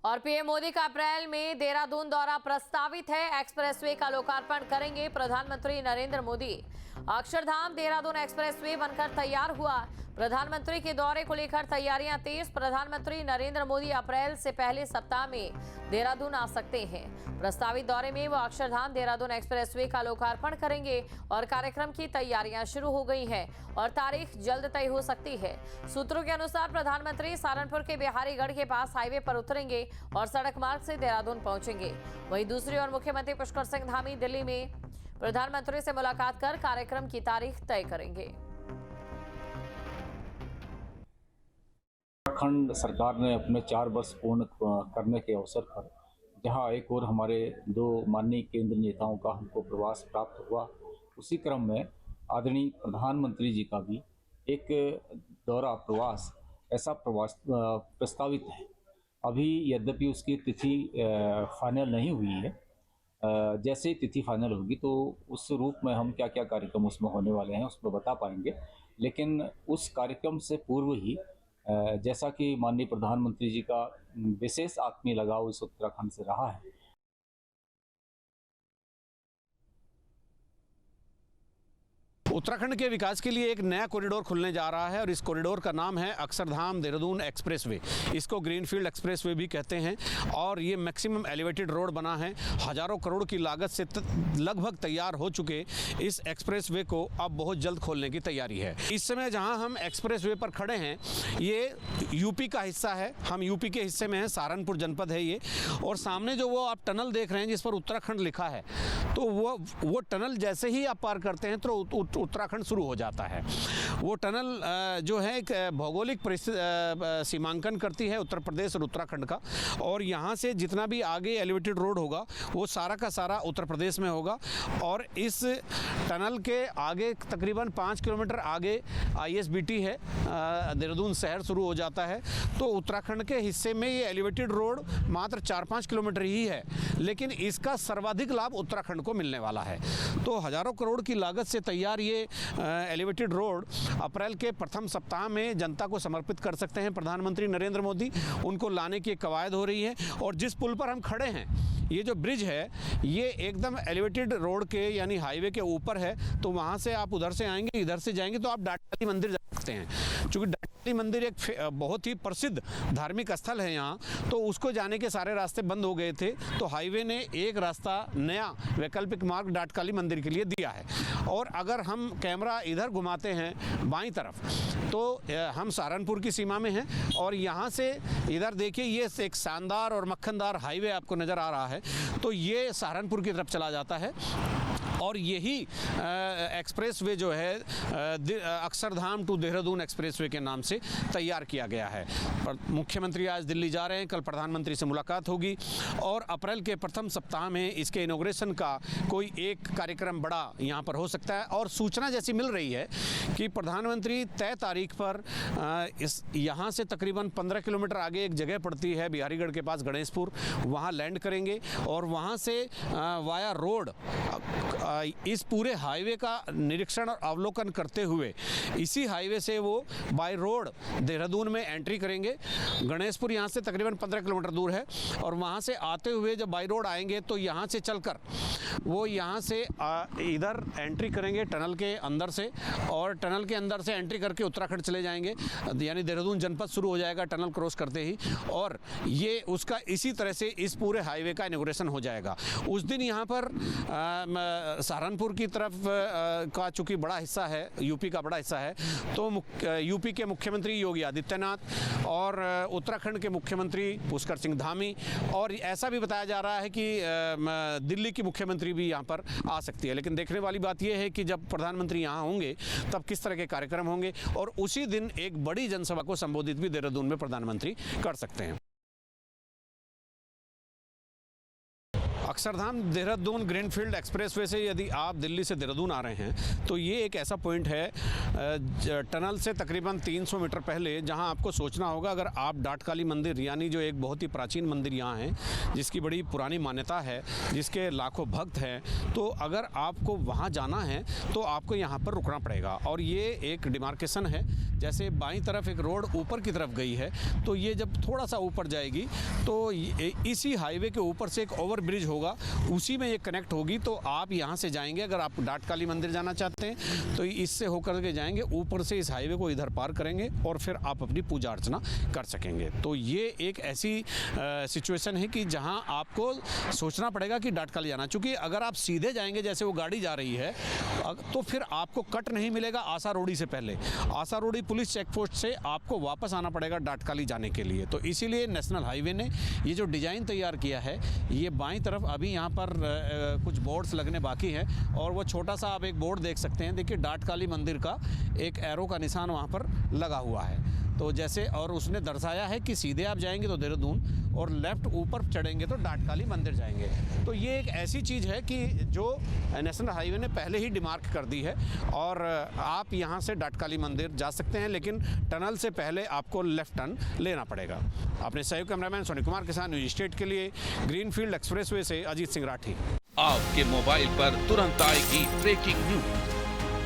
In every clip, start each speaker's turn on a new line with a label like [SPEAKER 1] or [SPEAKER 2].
[SPEAKER 1] और पीएम मोदी का अप्रैल में देहरादून दौरा प्रस्तावित है। एक्सप्रेसवे का लोकार्पण करेंगे प्रधानमंत्री नरेंद्र मोदी। अक्षरधाम देहरादून एक्सप्रेसवे बनकर तैयार हुआ। प्रधानमंत्री के दौरे को लेकर तैयारियां तेज। प्रधानमंत्री नरेंद्र मोदी अप्रैल से पहले सप्ताह में देहरादून आ सकते हैं। प्रस्तावित दौरे में वो अक्षरधाम देहरादून एक्सप्रेसवे का लोकार्पण करेंगे और कार्यक्रम की तैयारियां शुरू हो गई हैं और तारीख जल्द तय हो सकती है। सूत्रों के अनुसार प्रधानमंत्री सहारनपुर के बिहारीगढ़ के पास हाईवे पर उतरेंगे और सड़क मार्ग से देहरादून पहुंचेंगे। वहीं दूसरी ओर मुख्यमंत्री पुष्कर सिंह धामी दिल्ली में प्रधानमंत्री से मुलाकात कर कार्यक्रम की तारीख तय करेंगे।
[SPEAKER 2] उत्तराखंड सरकार ने अपने 4 वर्ष पूर्ण करने के अवसर पर जहां एक और हमारे 2 माननीय केंद्र नेताओं का हमको प्रवास प्राप्त हुआ, उसी क्रम में आदरणीय प्रधानमंत्री जी का भी एक दौरा प्रवास प्रस्तावित है। अभी यद्यपि उसकी तिथि फाइनल नहीं हुई है, जैसे ही तिथि फाइनल होगी तो उस रूप में हम क्या क्या कार्यक्रम उसमें होने वाले हैं उसमें बता पाएंगे। लेकिन उस कार्यक्रम से पूर्व ही जैसा कि माननीय प्रधानमंत्री जी का विशेष आत्मीय लगाव इस उत्तराखंड से रहा है,
[SPEAKER 3] उत्तराखंड के विकास के लिए एक नया कॉरिडोर खुलने जा रहा है और इस कॉरिडोर का नाम है अक्षरधाम देहरादून एक्सप्रेसवे। इसको ग्रीनफील्ड एक्सप्रेसवे भी कहते हैं और ये मैक्सिमम एलिवेटेड रोड बना है। हजारों करोड़ की लागत से लगभग तैयार हो चुके इस एक्सप्रेसवे को अब बहुत जल्द खोलने की तैयारी है। इस समय जहां हम एक्सप्रेसवे पर खड़े हैं ये यूपी का हिस्सा है। हम यूपी के हिस्से में हैं, सहारनपुर जनपद है ये। और सामने जो वो आप टनल देख रहे हैं जिस पर उत्तराखंड लिखा है, तो वो टनल जैसे ही आप पार करते हैं तो उत्तराखंड शुरू हो जाता है। वो टनल जो है एक भौगोलिक सीमांकन करती है उत्तर प्रदेश और उत्तराखंड का। और यहाँ से जितना भी आगे एलिवेटेड रोड होगा वो सारा का सारा उत्तर प्रदेश में होगा। और इस टनल के आगे तकरीबन 5 किलोमीटर आगे ISBT है, देहरादून शहर शुरू हो जाता है। तो उत्तराखंड के हिस्से में ये एलिवेटेड रोड मात्र 4-5 किलोमीटर ही है, लेकिन इसका सर्वाधिक लाभ उत्तराखंड को मिलने वाला है। तो हजारों करोड़ की लागत से तैयार ये एलिवेटेड रोड अप्रैल के प्रथम सप्ताह में जनता को समर्पित कर सकते हैं प्रधानमंत्री नरेंद्र मोदी। उनको लाने की कवायद हो रही है। और जिस पुल पर हम खड़े हैं, ये जो ब्रिज है ये एकदम एलिवेटेड रोड के यानी हाईवे के ऊपर है। तो वहाँ से आप उधर से आएंगे, इधर से जाएंगे तो आप डाटकाली मंदिर जा सकते हैं। क्योंकि डाटकाली मंदिर एक बहुत ही प्रसिद्ध धार्मिक स्थल है यहाँ, तो उसको जाने के सारे रास्ते बंद हो गए थे। तो हाईवे ने एक रास्ता नया वैकल्पिक मार्ग डाटकाली मंदिर के लिए दिया है। और अगर हम कैमरा इधर घुमाते हैं बाईं तरफ, तो हम सहारनपुर की सीमा में हैं। और यहाँ से इधर देखिए ये एक शानदार और मक्खनदार हाईवे आपको नज़र आ रहा है। तो ये सहारनपुर की तरफ चला जाता है। और यही एक्सप्रेसवे जो है अक्षरधाम टू देहरादून एक्सप्रेसवे के नाम से तैयार किया गया है। मुख्यमंत्री आज दिल्ली जा रहे हैं, कल प्रधानमंत्री से मुलाकात होगी और अप्रैल के प्रथम सप्ताह में इसके इनॉग्रेशन का कोई एक कार्यक्रम बड़ा यहाँ पर हो सकता है। और सूचना जैसी मिल रही है कि प्रधानमंत्री तय तारीख पर यहाँ से तकरीबन 15 किलोमीटर आगे एक जगह पड़ती है बिहारीगढ़ के पास गणेशपुर, वहाँ लैंड करेंगे और वहाँ से वाया रोड इस पूरे हाईवे का निरीक्षण और अवलोकन करते हुए इसी हाईवे से वो बाय रोड देहरादून में एंट्री करेंगे। गणेशपुर यहाँ से तकरीबन 15 किलोमीटर दूर है और वहाँ से आते हुए जब बाय रोड आएंगे तो यहाँ से चलकर वो यहाँ से इधर एंट्री करेंगे टनल के अंदर से, और टनल के अंदर से एंट्री करके उत्तराखंड चले जाएंगे। यानी देहरादून जनपद शुरू हो जाएगा टनल क्रॉस करते ही। और ये उसका इसी तरह से इस पूरे हाईवे का इनॉग्रेशन हो जाएगा। उस दिन यहाँ पर सहारनपुर की तरफ का चूँकि बड़ा हिस्सा है, यूपी का बड़ा हिस्सा है, तो यूपी के मुख्यमंत्री योगी आदित्यनाथ और उत्तराखंड के मुख्यमंत्री पुष्कर सिंह धामी, और ऐसा भी बताया जा रहा है कि दिल्ली की मुख्यमंत्री भी यहाँ पर आ सकती है। लेकिन देखने वाली बात यह है कि जब प्रधानमंत्री यहाँ होंगे तब किस तरह के कार्यक्रम होंगे। और उसी दिन एक बड़ी जनसभा को संबोधित भी देहरादून में प्रधानमंत्री कर सकते हैं। अक्षरधाम देहरादून ग्रीनफील्ड एक्सप्रेसवे से यदि आप दिल्ली से देहरादून आ रहे हैं तो ये एक ऐसा पॉइंट है टनल से तकरीबन 300 मीटर पहले, जहां आपको सोचना होगा। अगर आप डाटकाली मंदिर यानी जो एक बहुत ही प्राचीन मंदिर यहाँ है, जिसकी बड़ी पुरानी मान्यता है, जिसके लाखों भक्त हैं, तो अगर आपको वहाँ जाना है तो आपको यहाँ पर रुकना पड़ेगा। और ये एक डिमार्केशन है, जैसे बाईं तरफ एक रोड ऊपर की तरफ गई है, तो ये जब थोड़ा सा ऊपर जाएगी तो इसी हाईवे के ऊपर से एक ओवर ब्रिज होगा, उसी में ये कनेक्ट होगी। तो आप यहाँ से जाएंगे, अगर आप डाटकाली मंदिर जाना चाहते हैं तो इससे होकर के जाएंगे, ऊपर से इस हाईवे को इधर पार करेंगे और फिर आप अपनी पूजा अर्चना कर सकेंगे। तो ये एक ऐसी सिचुएशन है कि जहाँ आपको सोचना पड़ेगा कि डाटकाली जाना, चूँकि अगर आप सीधे जाएंगे जैसे वो गाड़ी जा रही है तो फिर आपको कट नहीं मिलेगा आशा रोडी से पहले। आशा रोडी पुलिस चेक पोस्ट से आपको वापस आना पड़ेगा डाटकाली जाने के लिए। तो इसीलिए नेशनल हाईवे ने ये जो डिज़ाइन तैयार किया है, ये बाईं तरफ अभी यहाँ पर कुछ बोर्ड्स लगने बाकी हैं, और वो छोटा सा आप एक बोर्ड देख सकते हैं। देखिए डाटकाली मंदिर का एक एरो का निशान वहाँ पर लगा हुआ है। तो जैसे, और उसने दर्शाया है कि सीधे आप जाएंगे तो देहरादून और लेफ़्ट ऊपर चढ़ेंगे तो डाटकाली मंदिर जाएंगे। तो ये एक ऐसी चीज़ है कि जो नेशनल हाईवे ने पहले ही डिमार्क कर दी है, और आप यहाँ से डाटकाली मंदिर जा सकते हैं, लेकिन टनल से पहले आपको लेफ़्ट टर्न लेना पड़ेगा। अपने सहयोग कैमरामैन सोनी कुमार के साथ न्यूज स्टेट के लिए ग्रीनफील्ड एक्सप्रेसवे से अजीत सिंह राठी।
[SPEAKER 4] आपके मोबाइल पर तुरंत आएगी ब्रेकिंग न्यूज।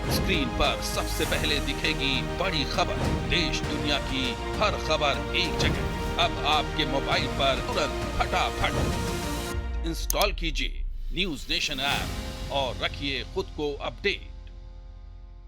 [SPEAKER 4] स्क्रीन पर सबसे पहले दिखेगी बड़ी खबर, देश दुनिया की हर खबर एक जगह। अब आपके मोबाइल पर तुरंत फटाफट इंस्टॉल कीजिए न्यूज़ नेशन ऐप और रखिए खुद को अपडेट।